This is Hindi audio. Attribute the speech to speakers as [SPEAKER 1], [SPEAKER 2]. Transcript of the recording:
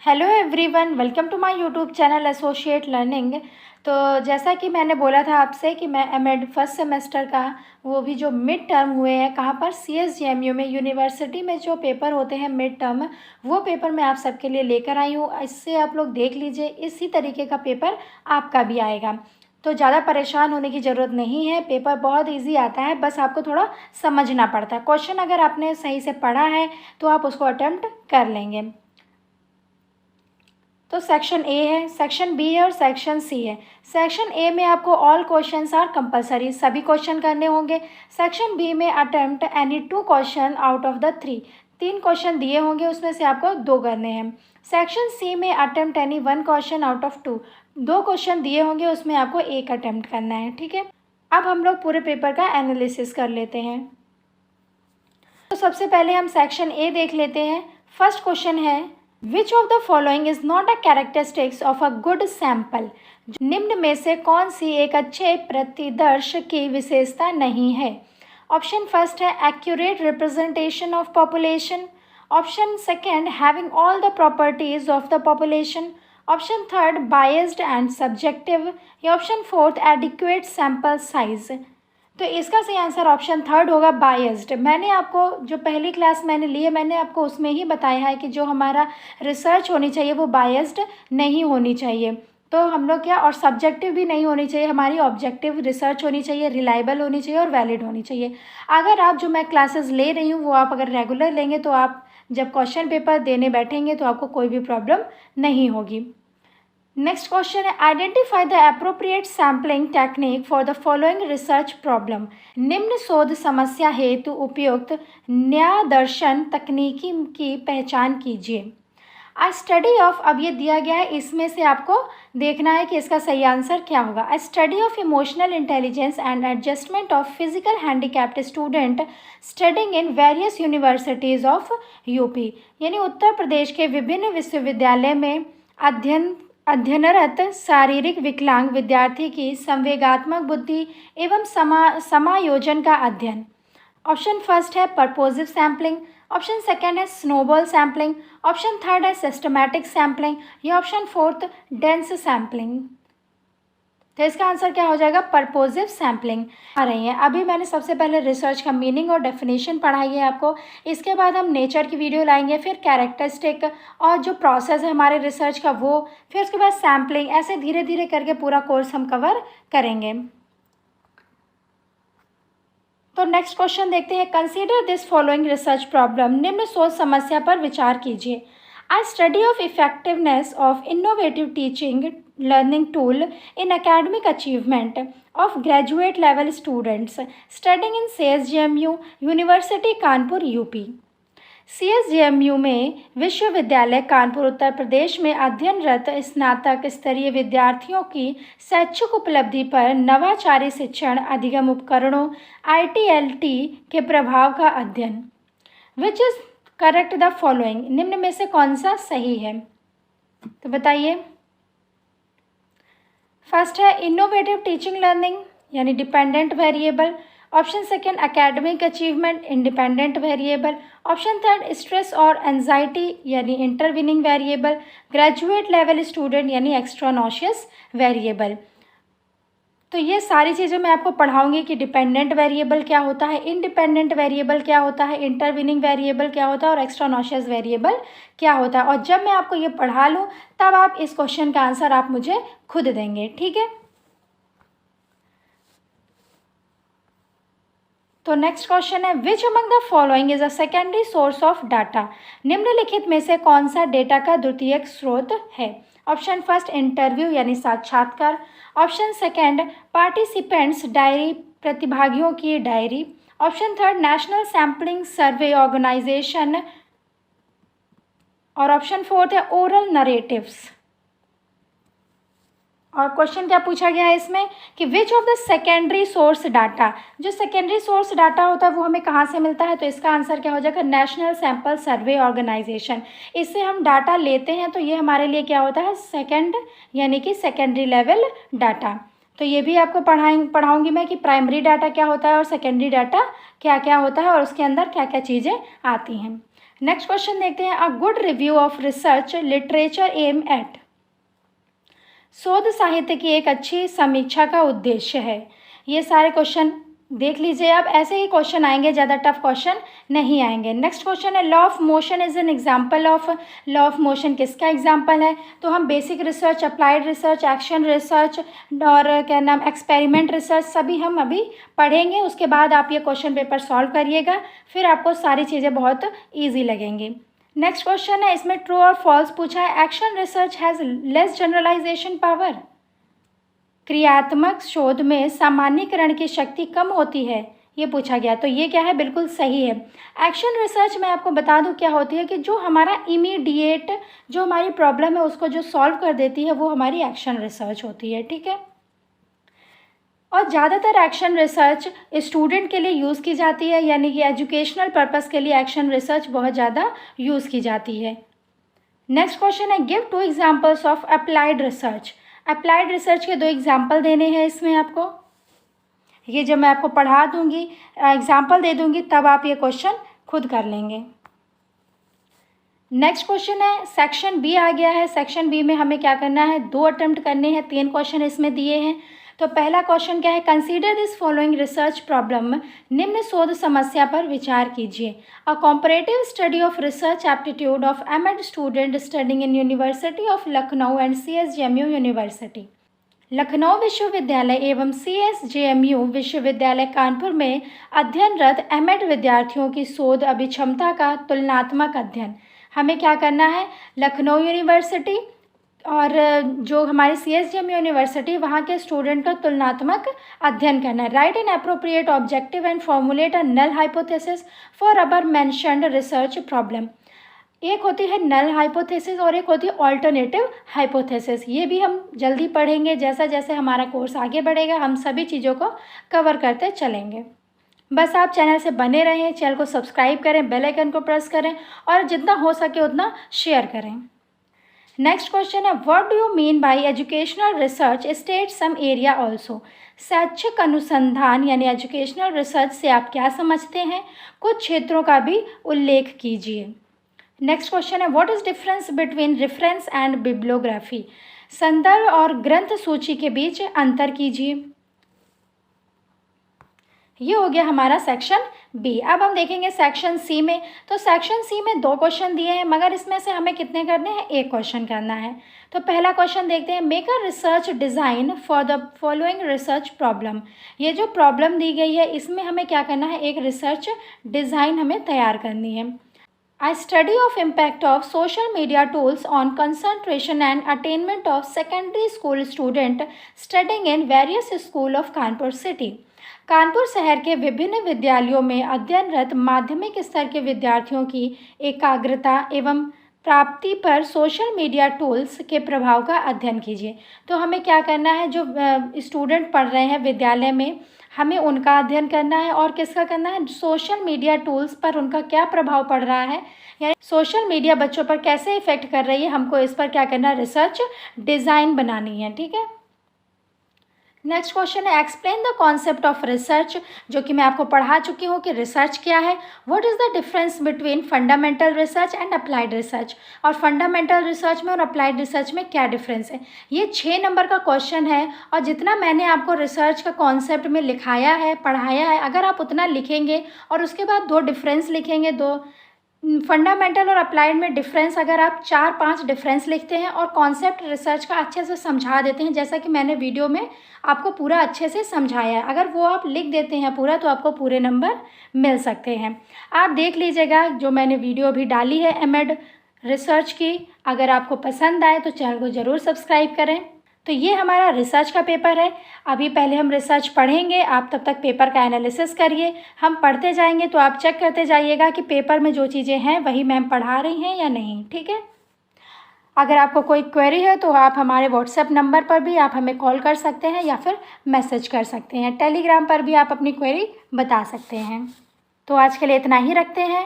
[SPEAKER 1] Hello everyone, welcome to my YouTube channel associate learning. तो जैसा कि मैंने बोला था आपसे कि मैं एमएड फर्स्ट सेमेस्टर का वो भी जो मिड टर्म हुए हैं कहाँ पर CSJMU में यूनिवर्सिटी में जो पेपर होते हैं मिड टर्म, वो पेपर मैं आप सबके लिए लेकर आई हूँ। इससे आप लोग देख लीजिए, इसी तरीके का पेपर आपका भी आएगा। तो ज़्यादा परेशान होने की ज़रूरत नहीं है, पेपर बहुत इजी आता है, बस आपको थोड़ा समझना पड़ता है। क्वेश्चन अगर आपने सही से पढ़ा है तो आप उसको अटेम्प्ट कर लेंगे। तो सेक्शन ए है, सेक्शन बी है और सेक्शन सी है। सेक्शन ए में आपको ऑल क्वेश्चंस आर कंपलसरी, सभी क्वेश्चन करने होंगे। सेक्शन बी में attempt any 2 question out of the 3, 3 question दिए होंगे, उसमें से आपको 2 करने हैं। सेक्शन सी में attempt any 1 question out of 2, 2 question दिए होंगे, उसमें आपको 1 अटेम्प्ट करना है। ठीक है, अब हम लोग पूरे पेपर का एनालिसिस कर लेते हैं। तो सबसे पहले हम सेक्शन ए देख लेते हैं। फर्स्ट क्वेश्चन है, विच of the following is not a characteristics of a good sample. निम्न में से कौन सी एक अच्छे प्रतिदर्श की विशेषता नहीं है। ऑप्शन फर्स्ट है accurate representation of population. Option second having all the properties of the population. Option third biased and subjective. या option fourth adequate sample size. तो इसका सही आंसर ऑप्शन थर्ड होगा, बायस्ड। मैंने आपको जो पहली क्लास मैंने ली है, मैंने आपको उसमें ही बताया है कि जो हमारा रिसर्च होनी चाहिए वो बायस्ड नहीं होनी चाहिए। तो हम लोग क्या, और सब्जेक्टिव भी नहीं होनी चाहिए, हमारी ऑब्जेक्टिव रिसर्च होनी चाहिए, रिलायबल होनी चाहिए और वैलिड होनी चाहिए। अगर आप जो मैं क्लासेस ले रही हूँ वो आप अगर रेगुलर लेंगे तो आप जब क्वेश्चन पेपर देने बैठेंगे तो आपको कोई भी प्रॉब्लम नहीं होगी। नेक्स्ट क्वेश्चन है, identify the appropriate sampling technique for the following research problem. निम्न शोध समस्या हेतु उपयुक्त न्यायदर्शन तकनीकी की पहचान कीजिए। अ स्टडी ऑफ, अब ये दिया गया है, इसमें से आपको देखना है कि इसका सही आंसर क्या होगा। अ study of emotional intelligence and adjustment of physical handicapped student studying in various universities of UP. यानी उत्तर प्रदेश के विभिन्न विश्वविद्यालय में अध्ययनरत शारीरिक विकलांग विद्यार्थी की संवेगात्मक बुद्धि एवं समायोजन का अध्ययन। ऑप्शन फर्स्ट है परपोजिव सैम्पलिंग। ऑप्शन सेकेंड है स्नोबॉल सैम्पलिंग। ऑप्शन थर्ड है सिस्टमैटिक सैम्पलिंग। या ऑप्शन फोर्थ डेंस सैम्पलिंग। तो इसका आंसर क्या हो जाएगा, परपोजिव सैम्पलिंग आ रही है। अभी मैंने सबसे पहले रिसर्च का मीनिंग और डेफिनेशन पढ़ाई है आपको, इसके बाद हम नेचर की वीडियो लाएंगे, फिर कैरेक्टरिस्टिक और जो प्रोसेस है हमारे रिसर्च का वो, फिर उसके बाद सैम्पलिंग, ऐसे धीरे धीरे करके पूरा कोर्स हम कवर करेंगे। तो नेक्स्ट क्वेश्चन देखते हैं, consider this following research problem. निम्न सोच समस्या पर विचार कीजिए। A study of effectiveness of innovative teaching learning tool in academic achievement of graduate level students studying in CSJMU University Kanpur UP। CSJMU में विश्वविद्यालय कानपुर उत्तर प्रदेश में अध्ययनरत स्नातक स्तरीय विद्यार्थियों की शैक्षिक उपलब्धि पर नवाचारी शिक्षण अधिगम उपकरणों ITLT के प्रभाव का अध्ययन। Which is correct the following. निम्न में से कौन सा सही है, तो बताइए। फर्स्ट है इनोवेटिव टीचिंग लर्निंग यानी dependent variable. Option second academic achievement independent variable. Option third stress और एंजाइटी यानी intervening variable. Graduate level student यानी एक्स्ट्रानॉशियस वेरिएबल। तो ये सारी चीज़ें मैं आपको पढ़ाऊंगी कि डिपेंडेंट वेरिएबल क्या होता है, इंडिपेंडेंट वेरिएबल क्या होता है, इंटरविनिंग वेरिएबल क्या होता है और एक्स्ट्रानॉशियस वेरिएबल क्या होता है। और जब मैं आपको ये पढ़ा लूँ तब आप इस क्वेश्चन का आंसर आप मुझे खुद देंगे, ठीक है। तो नेक्स्ट क्वेश्चन है, which among the following is a secondary source of data. निम्नलिखित में से कौन सा डेटा का द्वितीयक स्रोत है। ऑप्शन फर्स्ट इंटरव्यू यानी साक्षात्कार। ऑप्शन सेकेंड पार्टिसिपेंट्स डायरी, प्रतिभागियों की डायरी। Option third national sampling survey organisation. और ऑप्शन फोर्थ है ओरल नरेटिव्स। और क्वेश्चन क्या पूछा गया है इसमें कि which of the secondary source data, जो सेकेंडरी सोर्स डाटा होता है वो हमें कहाँ से मिलता है। तो इसका आंसर क्या हो जाएगा, नेशनल सैंपल सर्वे ऑर्गेनाइजेशन। इससे हम डाटा लेते हैं तो ये हमारे लिए क्या होता है, सेकेंड यानी कि सेकेंडरी लेवल डाटा। तो ये भी आपको पढ़ाऊंगी मैं कि प्राइमरी डाटा क्या होता है और सेकेंडरी डाटा क्या क्या होता है और उसके अंदर क्या क्या चीज़ें आती हैं। नेक्स्ट क्वेश्चन देखते हैं, a good review of research literature aim at. शोध साहित्य की एक अच्छी समीक्षा का उद्देश्य है। ये सारे क्वेश्चन देख लीजिए आप, ऐसे ही क्वेश्चन आएंगे, ज़्यादा टफ क्वेश्चन नहीं आएंगे। नेक्स्ट क्वेश्चन है, law of motion is an example of. Law of motion किसका एग्जाम्पल है? तो हम basic research, applied research, action research और क्या नाम एक्सपेरिमेंट रिसर्च सभी हम अभी पढ़ेंगे। उसके बाद आप ये क्वेश्चन पेपर सॉल्व करिएगा, फिर आपको सारी चीज़ें बहुत ईजी लगेंगी। नेक्स्ट क्वेश्चन है, इसमें ट्रू और फॉल्स पूछा है। Action research has less generalisation power. क्रियात्मक शोध में सामान्यीकरण की शक्ति कम होती है, ये पूछा गया। तो ये क्या है? बिल्कुल सही है। एक्शन रिसर्च में आपको बता दूं क्या होती है कि जो हमारा इमीडिएट जो हमारी प्रॉब्लम है उसको जो सॉल्व कर देती है वो हमारी एक्शन रिसर्च होती है, ठीक है। और ज़्यादातर एक्शन रिसर्च स्टूडेंट के लिए यूज़ की जाती है, यानी कि एजुकेशनल पर्पस के लिए एक्शन रिसर्च बहुत ज़्यादा यूज़ की जाती है। नेक्स्ट क्वेश्चन है, give 2 examples of applied research. Applied research के 2 एग्जाम्पल देने हैं इसमें आपको। ये जब मैं आपको पढ़ा दूंगी, एग्जाम्पल दे दूंगी, तब आप ये क्वेश्चन खुद कर लेंगे। नेक्स्ट क्वेश्चन है, सेक्शन बी आ गया है। सेक्शन बी में हमें क्या करना है? 2 अटेम्प्ट करने हैं, 3 क्वेश्चन इसमें दिए हैं। तो पहला क्वेश्चन क्या है? Consider this following research problem. निम्न शोध समस्या पर विचार कीजिए। A comparative study of research aptitude of MEd student studying in university of Lucknow and CSJMU university. Lucknow विश्वविद्यालय एवं CSJMU विश्वविद्यालय कानपुर में अध्ययनरत एमएड विद्यार्थियों की शोध अभिक्षमता का तुलनात्मक अध्ययन। हमें क्या करना है? लखनऊ यूनिवर्सिटी और जो हमारी CSJMU यूनिवर्सिटी, वहाँ के स्टूडेंट का तुलनात्मक अध्ययन करना है। Write an appropriate objective and formulate a null hypothesis for above mentioned research problem. एक होती है नल हाइपोथेसिस और एक होती है ऑल्टरनेटिव हाइपोथेसिस। ये भी हम जल्दी पढ़ेंगे, जैसा जैसे हमारा कोर्स आगे बढ़ेगा हम सभी चीज़ों को कवर करते चलेंगे। बस आप चैनल से बने रहें, चैनल को सब्सक्राइब करें, बेल आइकन को प्रेस करें और जितना हो सके उतना शेयर करें। नेक्स्ट क्वेश्चन है, what do you mean by educational research state some area also. शैक्षिक अनुसंधान यानी एजुकेशनल रिसर्च से आप क्या समझते हैं? कुछ क्षेत्रों का भी उल्लेख कीजिए। नेक्स्ट क्वेश्चन है, what is difference between reference and bibliography. संदर्भ और ग्रंथ सूची के बीच अंतर कीजिए। ये हो गया हमारा सेक्शन बी। अब हम देखेंगे सेक्शन सी में। तो सेक्शन सी में 2 क्वेश्चन दिए हैं, मगर इसमें से हमें कितने करने हैं? 1 क्वेश्चन करना है। तो पहला क्वेश्चन देखते हैं, make a research design for the following research problem. ये जो प्रॉब्लम दी गई है इसमें हमें क्या करना है? एक रिसर्च डिज़ाइन हमें तैयार करनी है। A study of impact of social media tools on concentration and attainment of secondary school student studying in various school of Kanpur city। Kanpur शहर के विभिन्न विद्यालयों में अध्ययनरत माध्यमिक स्तर के विद्यार्थियों की एकाग्रता एवं प्राप्ति पर सोशल मीडिया टूल्स के प्रभाव का अध्ययन कीजिए। तो हमें क्या करना है? जो स्टूडेंट पढ़ रहे हैं विद्यालय में, हमें उनका अध्ययन करना है और किसका करना है? सोशल मीडिया टूल्स पर उनका क्या प्रभाव पड़ रहा है, यानी सोशल मीडिया बच्चों पर कैसे इफेक्ट कर रही है, हमको इस पर क्या करना है? रिसर्च डिज़ाइन बनानी है, ठीक है। नेक्स्ट क्वेश्चन है, explain the concept of research, जो कि मैं आपको पढ़ा चुकी हूँ कि रिसर्च क्या है। What is the difference between fundamental research and applied research. और फंडामेंटल रिसर्च में और अप्लाइड रिसर्च में क्या डिफरेंस है। ये 6 नंबर का क्वेश्चन है और जितना मैंने आपको रिसर्च का कॉन्सेप्ट में लिखाया है, पढ़ाया है, अगर आप उतना लिखेंगे और उसके बाद 2 डिफरेंस लिखेंगे, 2 फंडामेंटल और अप्लाइड में डिफरेंस, अगर आप 4-5 डिफरेंस लिखते हैं और कॉन्सेप्ट रिसर्च का अच्छे से समझा देते हैं, जैसा कि मैंने वीडियो में आपको पूरा अच्छे से समझाया है, अगर वो आप लिख देते हैं पूरा तो आपको पूरे नंबर मिल सकते हैं। आप देख लीजिएगा जो मैंने वीडियो अभी डाली है एमएड रिसर्च की। अगर आपको पसंद आए तो चैनल को ज़रूर सब्सक्राइब करें। तो ये हमारा रिसर्च का पेपर है। अभी पहले हम रिसर्च पढ़ेंगे, आप तब तक पेपर का एनालिसिस करिए। हम पढ़ते जाएंगे तो आप चेक करते जाइएगा कि पेपर में जो चीज़ें हैं वही मैम पढ़ा रही हैं या नहीं, ठीक है। अगर आपको कोई क्वेरी है तो आप हमारे व्हाट्सएप नंबर पर भी आप हमें कॉल कर सकते हैं या फिर मैसेज कर सकते हैं। टेलीग्राम पर भी आप अपनी क्वेरी बता सकते हैं। तो आज के लिए इतना ही रखते हैं।